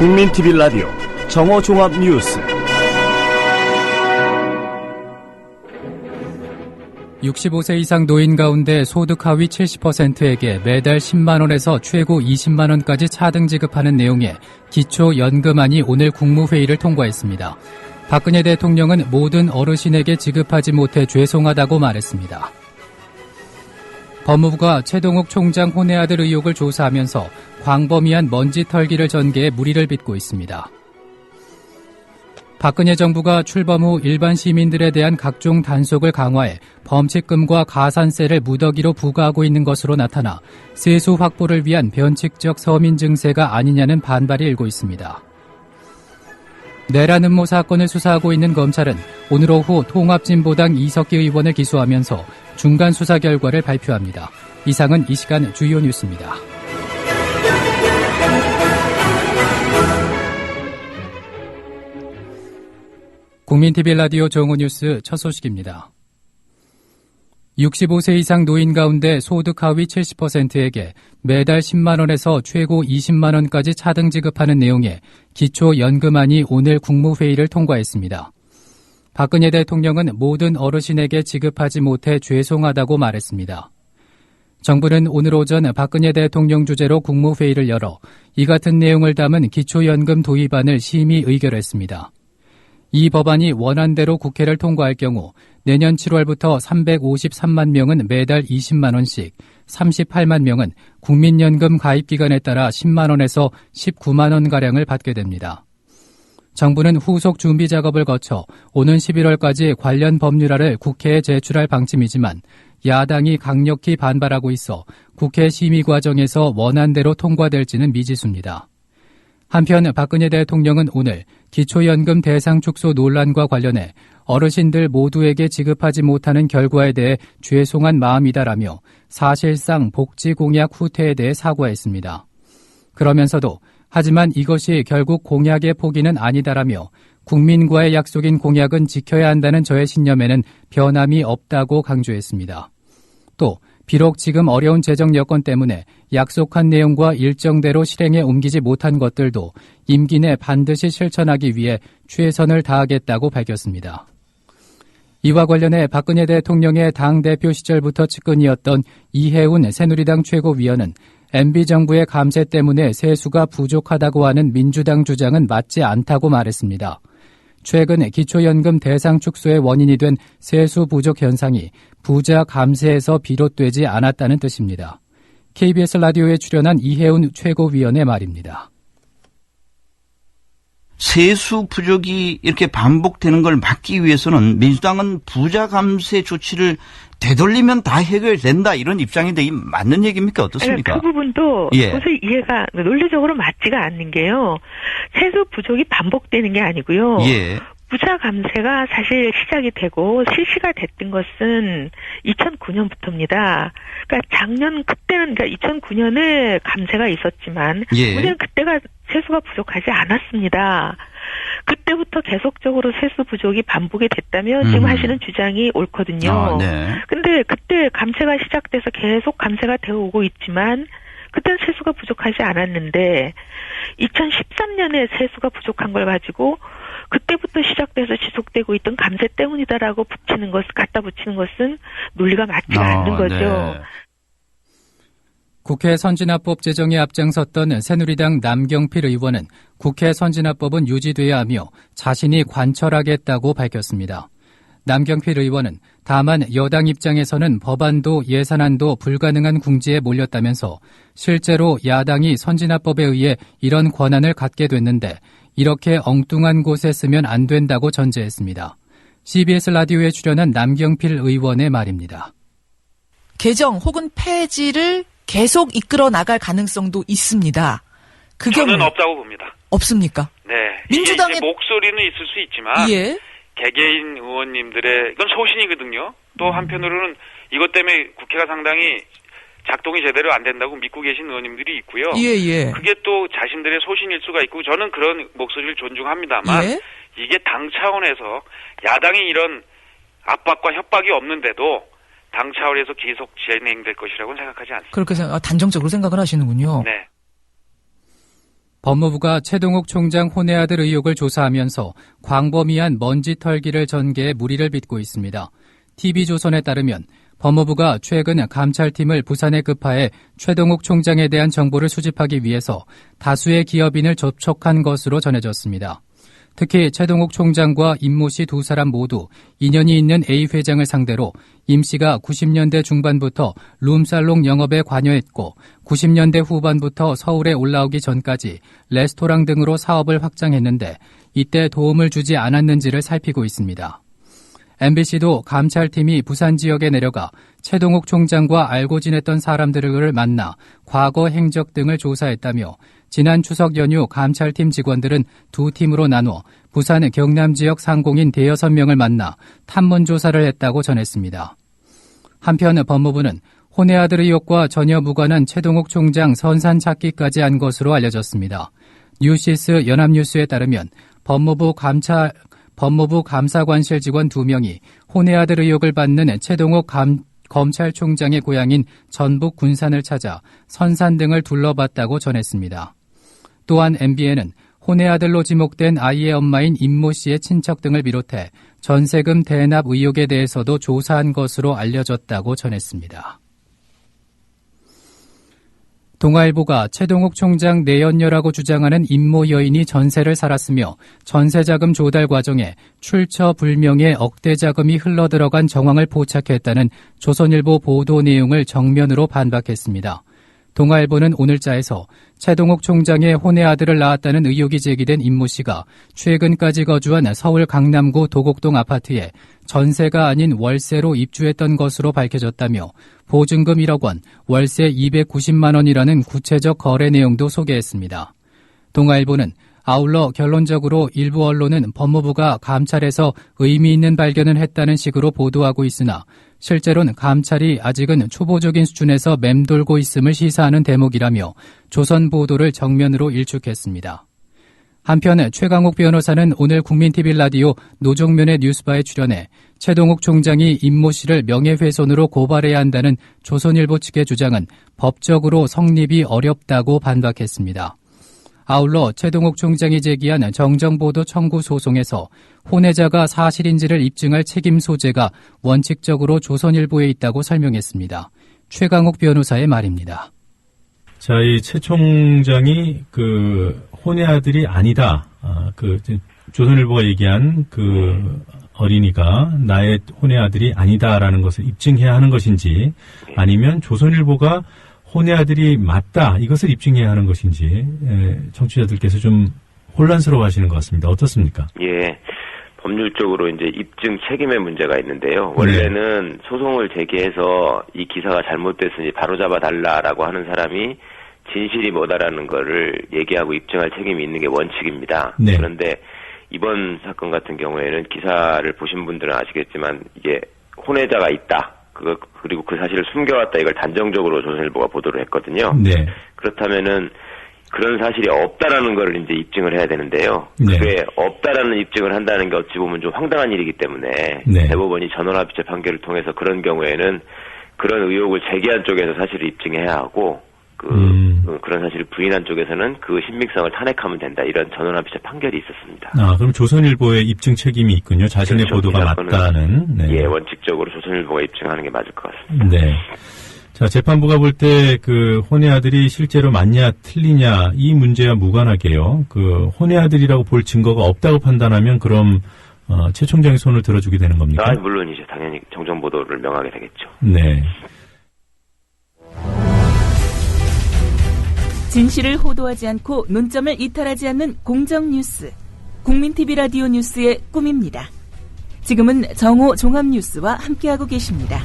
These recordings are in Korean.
국민TV 라디오 정오종합뉴스. 65세 이상 노인 가운데 소득 하위 70%에게 매달 10만 원에서 최고 20만 원까지 차등 지급하는 내용의 기초연금안이 오늘 국무회의를 통과했습니다. 박근혜 대통령은 모든 어르신에게 지급하지 못해 죄송하다고 말했습니다. 법무부가 최동욱 총장 혼외 아들 의혹을 조사하면서 광범위한 먼지 털기를 전개해 무리를 빚고 있습니다. 박근혜 정부가 출범 후 일반 시민들에 대한 각종 단속을 강화해 범칙금과 가산세를 무더기로 부과하고 있는 것으로 나타나 세수 확보를 위한 변칙적 서민 증세가 아니냐는 반발이 일고 있습니다. 내란 음모 사건을 수사하고 있는 검찰은 오늘 오후 통합진보당 이석기 의원을 기소하면서 중간 수사 결과를 발표합니다. 이상은 이 시간 주요 뉴스입니다. 국민TV 라디오 정오뉴스 첫 소식입니다. 65세 이상 노인 가운데 소득 하위 70%에게 매달 10만 원에서 최고 20만 원까지 차등 지급하는 내용의 기초연금안이 오늘 국무회의를 통과했습니다. 박근혜 대통령은 모든 어르신에게 지급하지 못해 죄송하다고 말했습니다. 정부는 오늘 오전 박근혜 대통령 주재로 국무회의를 열어 이 같은 내용을 담은 기초연금 도입안을 심의 의결했습니다. 이 법안이 원안대로 국회를 통과할 경우 내년 7월부터 353만 명은 매달 20만 원씩, 38만 명은 국민연금 가입기간에 따라 10만 원에서 19만 원가량을 받게 됩니다. 정부는 후속 준비 작업을 거쳐 오는 11월까지 관련 법률안을 국회에 제출할 방침이지만 야당이 강력히 반발하고 있어 국회 심의 과정에서 원안대로 통과될지는 미지수입니다. 한편 박근혜 대통령은 오늘 기초연금 대상 축소 논란과 관련해 어르신들 모두에게 지급하지 못하는 결과에 대해 죄송한 마음이다라며 사실상 복지 공약 후퇴에 대해 사과했습니다. 그러면서도 하지만 이것이 결국 공약의 포기는 아니다라며 국민과의 약속인 공약은 지켜야 한다는 저의 신념에는 변함이 없다고 강조했습니다. 또 비록 지금 어려운 재정 여건 때문에 약속한 내용과 일정대로 실행에 옮기지 못한 것들도 임기 내 반드시 실천하기 위해 최선을 다하겠다고 밝혔습니다. 이와 관련해 박근혜 대통령의 당대표 시절부터 측근이었던 이해운 새누리당 최고위원은 MB정부의 감세 때문에 세수가 부족하다고 하는 민주당 주장은 맞지 않다고 말했습니다. 최근 기초연금 대상 축소의 원인이 된 세수 부족 현상이 부자 감세에서 비롯되지 않았다는 뜻입니다. KBS 라디오에 출연한 이해운 최고위원의 말입니다. 세수 부족이 이렇게 반복되는 걸 막기 위해서는 민주당은 부자 감세 조치를 되돌리면 다 해결된다 이런 입장인데 이 맞는 얘기입니까? 어떻습니까? 그 부분도 도저히 이해가 논리적으로 맞지가 않는 게요. 세수 부족이 반복되는 게 아니고요. 부자 감세가 사실 시작이 되고 실시가 됐던 것은 2009년부터입니다. 그러니까 작년 그때는 그러니까 2009년에 감세가 있었지만 문제는 그때가 세수가 부족하지 않았습니다. 그때부터 계속적으로 세수 부족이 반복이 됐다면 지금 하시는 주장이 옳거든요. 근데 그때 감세가 시작돼서 계속 감세가 되어 오고 있지만 그때는 세수가 부족하지 않았는데 2013년에 세수가 부족한 걸 가지고 그때부터 시작돼서 지속되고 있던 감세 때문이다라고 갖다 붙이는 것은 논리가 맞지가 않는 거죠. 국회 선진화법 제정에 앞장섰던 새누리당 남경필 의원은 국회 선진화법은 유지돼야 하며 자신이 관철하겠다고 밝혔습니다. 남경필 의원은 다만 여당 입장에서는 법안도 예산안도 불가능한 궁지에 몰렸다면서 실제로 야당이 선진화법에 의해 이런 권한을 갖게 됐는데 이렇게 엉뚱한 곳에 쓰면 안 된다고 전제했습니다. CBS 라디오에 출연한 남경필 의원의 말입니다. 개정 혹은 폐지를 계속 이끌어 나갈 가능성도 있습니다. 저는 없다고 봅니다. 없습니까? 네. 민주당의 목소리는 있을 수 있지만 개개인 의원님들의 이건 소신이거든요. 또 한편으로는 이것 때문에 국회가 상당히 작동이 제대로 안 된다고 믿고 계신 의원님들이 있고요. 그게 또 자신들의 소신일 수가 있고 저는 그런 목소리를 존중합니다만 이게 당 차원에서 야당이 이런 압박과 협박이 없는데도 당 차원에서 계속 진행될 것이라고는 생각하지 않습니다. 그렇게 단정적으로 생각을 하시는군요. 네. 법무부가 최동욱 총장 혼외 아들 의혹을 조사하면서 광범위한 먼지 털기를 전개해 무리를 빚고 있습니다. TV조선에 따르면 법무부가 최근 감찰팀을 부산에 급파해 최동욱 총장에 대한 정보를 수집하기 위해서 다수의 기업인을 접촉한 것으로 전해졌습니다. 특히 최동욱 총장과 임모 씨 두 사람 모두 인연이 있는 A 회장을 상대로 임 씨가 90년대 중반부터 룸살롱 영업에 관여했고 90년대 후반부터 서울에 올라오기 전까지 레스토랑 등으로 사업을 확장했는데 이때 도움을 주지 않았는지를 살피고 있습니다. MBC도 감찰팀이 부산 지역에 내려가 최동욱 총장과 알고 지냈던 사람들을 만나 과거 행적 등을 조사했다며 지난 추석 연휴 감찰팀 직원들은 두 팀으로 나눠 부산 경남 지역 상공인 대여섯 명을 만나 탐문 조사를 했다고 전했습니다. 한편 법무부는 혼외 아들 의혹과 전혀 무관한 최동욱 총장 선산 찾기까지 한 것으로 알려졌습니다. 뉴시스 연합뉴스에 따르면 법무부 감사관실 직원 2명이 혼외 아들 의혹을 받는 최동욱 검찰총장의 고향인 전북 군산을 찾아 선산 등을 둘러봤다고 전했습니다. 또한 MBN은 혼외 아들로 지목된 아이의 엄마인 임모 씨의 친척 등을 비롯해 전세금 대납 의혹에 대해서도 조사한 것으로 알려졌다고 전했습니다. 동아일보가 최동욱 총장 내연녀라고 주장하는 임모 여인이 전세를 살았으며 전세자금 조달 과정에 출처 불명의 억대 자금이 흘러들어간 정황을 포착했다는 조선일보 보도 내용을 정면으로 반박했습니다. 동아일보는 오늘자에서 최동욱 총장의 혼외 아들을 낳았다는 의혹이 제기된 임모 씨가 최근까지 거주한 서울 강남구 도곡동 아파트에 전세가 아닌 월세로 입주했던 것으로 밝혀졌다며 보증금 1억 원, 월세 290만 원이라는 구체적 거래 내용도 소개했습니다. 동아일보는 아울러 결론적으로 일부 언론은 법무부가 감찰에서 의미 있는 발견을 했다는 식으로 보도하고 있으나 실제로는 감찰이 아직은 초보적인 수준에서 맴돌고 있음을 시사하는 대목이라며 조선 보도를 정면으로 일축했습니다. 한편 최강욱 변호사는 오늘 국민TV 라디오 노종면의 뉴스바에 출연해 최동욱 총장이 임모 씨를 명예훼손으로 고발해야 한다는 조선일보 측의 주장은 법적으로 성립이 어렵다고 반박했습니다. 아울러 최동욱 총장이 제기한 정정보도 청구 소송에서 혼외자가 사실인지를 입증할 책임 소재가 원칙적으로 조선일보에 있다고 설명했습니다. 최강욱 변호사의 말입니다. 자, 이 최 총장이 혼외 아들이 아니다. 조선일보가 얘기한 어린이가 나의 혼외 아들이 아니다라는 것을 입증해야 하는 것인지 아니면 조선일보가 혼외 아들이 맞다 이것을 입증해야 하는 것인지 청취자들께서 좀 혼란스러워하시는 것 같습니다. 어떻습니까? 예, 법률적으로 이제 입증 책임의 문제가 있는데요. 원래는 소송을 제기해서 이 기사가 잘못됐으니 바로잡아 달라라고 하는 사람이 진실이 뭐다라는 거를 얘기하고 입증할 책임이 있는 게 원칙입니다. 네. 그런데 이번 사건 같은 경우에는 기사를 보신 분들은 아시겠지만 이게 혼외자가 있다. 그리고 그 사실을 숨겨왔다. 이걸 단정적으로 조선일보가 보도를 했거든요. 네. 그렇다면은 그런 사실이 없다라는 걸 이제 입증을 해야 되는데요. 네. 그게 없다라는 입증을 한다는 게 어찌 보면 좀 황당한 일이기 때문에 네. 대법원이 전원합의체 판결을 통해서 그런 경우에는 그런 의혹을 제기한 쪽에서 사실을 입증해야 하고 그런 사실을 부인한 쪽에서는 그 신빙성을 탄핵하면 된다. 이런 전원합의체 판결이 있었습니다. 아, 그럼 조선일보의 입증 책임이 있군요. 자신의 그렇죠. 보도가 맞다는. 네. 예, 원칙적으로 조선일보가 입증하는 게 맞을 것 같습니다. 네. 자, 재판부가 볼 때 혼외 아들이 실제로 맞냐 틀리냐 이 문제와 무관하게요. 혼외 아들이라고 볼 증거가 없다고 판단하면 그럼 최 총장이 손을 들어주게 되는 겁니까? 물론이죠. 당연히 정정 보도를 명하게 되겠죠. 네. 진실을 호도하지 않고 논점을 이탈하지 않는 공정뉴스. 국민TV 라디오 뉴스의 꿈입니다. 지금은 정오 종합뉴스와 함께하고 계십니다.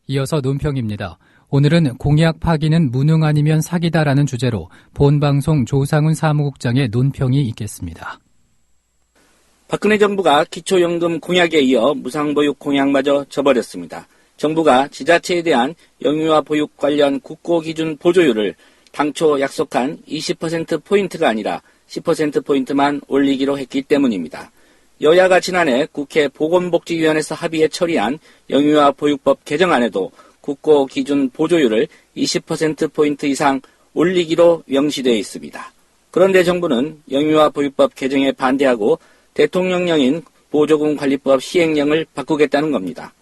이어서 논평입니다. 오늘은 공약 파기는 무능 아니면 사기다라는 주제로 본방송 조상훈 사무국장의 논평이 있겠습니다. 박근혜 정부가 기초연금 공약에 이어 무상보육 공약마저 져버렸습니다. 정부가 지자체에 대한 영유아 보육 관련 국고기준 보조율을 당초 약속한 20%포인트가 아니라 10%포인트만 올리기로 했기 때문입니다. 여야가 지난해 국회 보건복지위원회에서 합의해 처리한 영유아 보육법 개정안에도 국고 기준 보조율을 20%포인트 이상 올리기로 명시되어 있습니다. 그런데 정부는 영유아 보육법 개정에 반대하고 대통령령인 보조금 관리법 시행령을 바꾸겠다는 겁니다.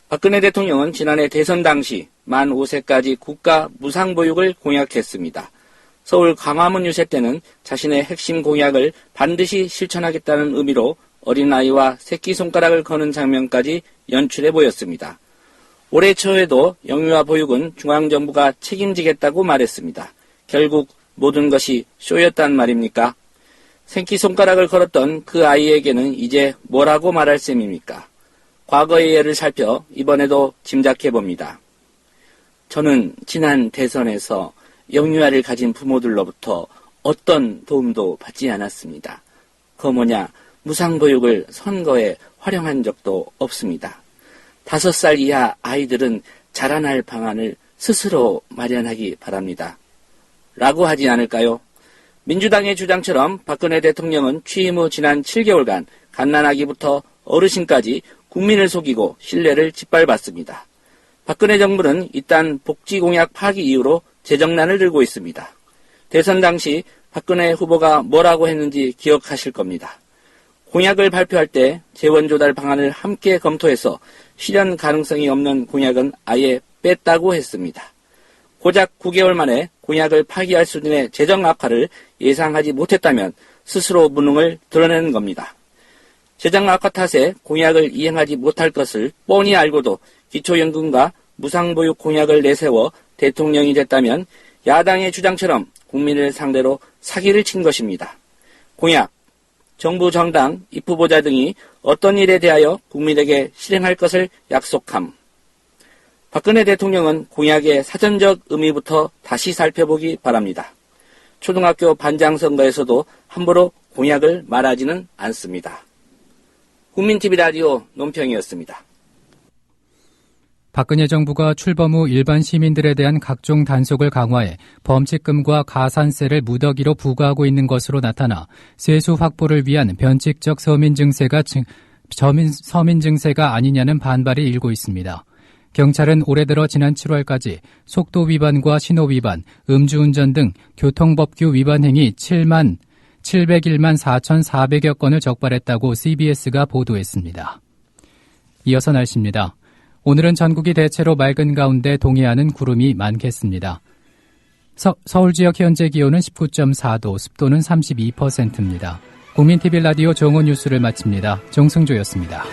박근혜 대통령은 지난해 대선 당시 만 5세까지 국가 무상보육을 공약했습니다. 서울 광화문 유세 때는 자신의 핵심 공약을 반드시 실천하겠다는 의미로 어린아이와 새끼손가락을 거는 장면까지 연출해 보였습니다. 올해 초에도 영유아 보육은 중앙정부가 책임지겠다고 말했습니다. 결국 모든 것이 쇼였단 말입니까? 새끼손가락을 걸었던 그 아이에게는 이제 뭐라고 말할 셈입니까? 과거의 예를 살펴 이번에도 짐작해봅니다. 저는 지난 대선에서 영유아를 가진 부모들로부터 어떤 도움도 받지 않았습니다. 무상보육을 선거에 활용한 적도 없습니다. 5살 이하 아이들은 자라날 방안을 스스로 마련하기 바랍니다. 라고 하지 않을까요? 민주당의 주장처럼 박근혜 대통령은 취임 후 지난 7개월간 갓난아기부터 어르신까지 국민을 속이고 신뢰를 짓밟았습니다. 박근혜 정부는 이딴 복지공약 파기 이후로 재정난을 들고 있습니다. 대선 당시 박근혜 후보가 뭐라고 했는지 기억하실 겁니다. 공약을 발표할 때 재원조달 방안을 함께 검토해서 실현 가능성이 없는 공약은 아예 뺐다고 했습니다. 고작 9개월 만에 공약을 파기할 수준의 재정 악화를 예상하지 못했다면 스스로 무능을 드러내는 겁니다. 재정 악화 탓에 공약을 이행하지 못할 것을 뻔히 알고도 기초연금과 무상보육 공약을 내세워 대통령이 됐다면 야당의 주장처럼 국민을 상대로 사기를 친 것입니다. 공약, 정부 정당, 입후보자 등이 어떤 일에 대하여 국민에게 실행할 것을 약속함. 박근혜 대통령은 공약의 사전적 의미부터 다시 살펴보기 바랍니다. 초등학교 반장 선거에서도 함부로 공약을 말하지는 않습니다. 국민TV 라디오 논평이었습니다. 박근혜 정부가 출범 후 일반 시민들에 대한 각종 단속을 강화해 범칙금과 가산세를 무더기로 부과하고 있는 것으로 나타나 세수 확보를 위한 변칙적 서민 증세가 아니냐는 반발이 일고 있습니다. 경찰은 올해 들어 지난 7월까지 속도 위반과 신호 위반, 음주운전 등 교통법규 위반 행위 701만 4,400여 건을 적발했다고 CBS가 보도했습니다. 이어서 날씨입니다. 오늘은 전국이 대체로 맑은 가운데 동해안은 구름이 많겠습니다. 서울 지역 현재 기온은 19.4도, 습도는 32%입니다. 국민TV 라디오 정오 뉴스를 마칩니다. 정승조였습니다.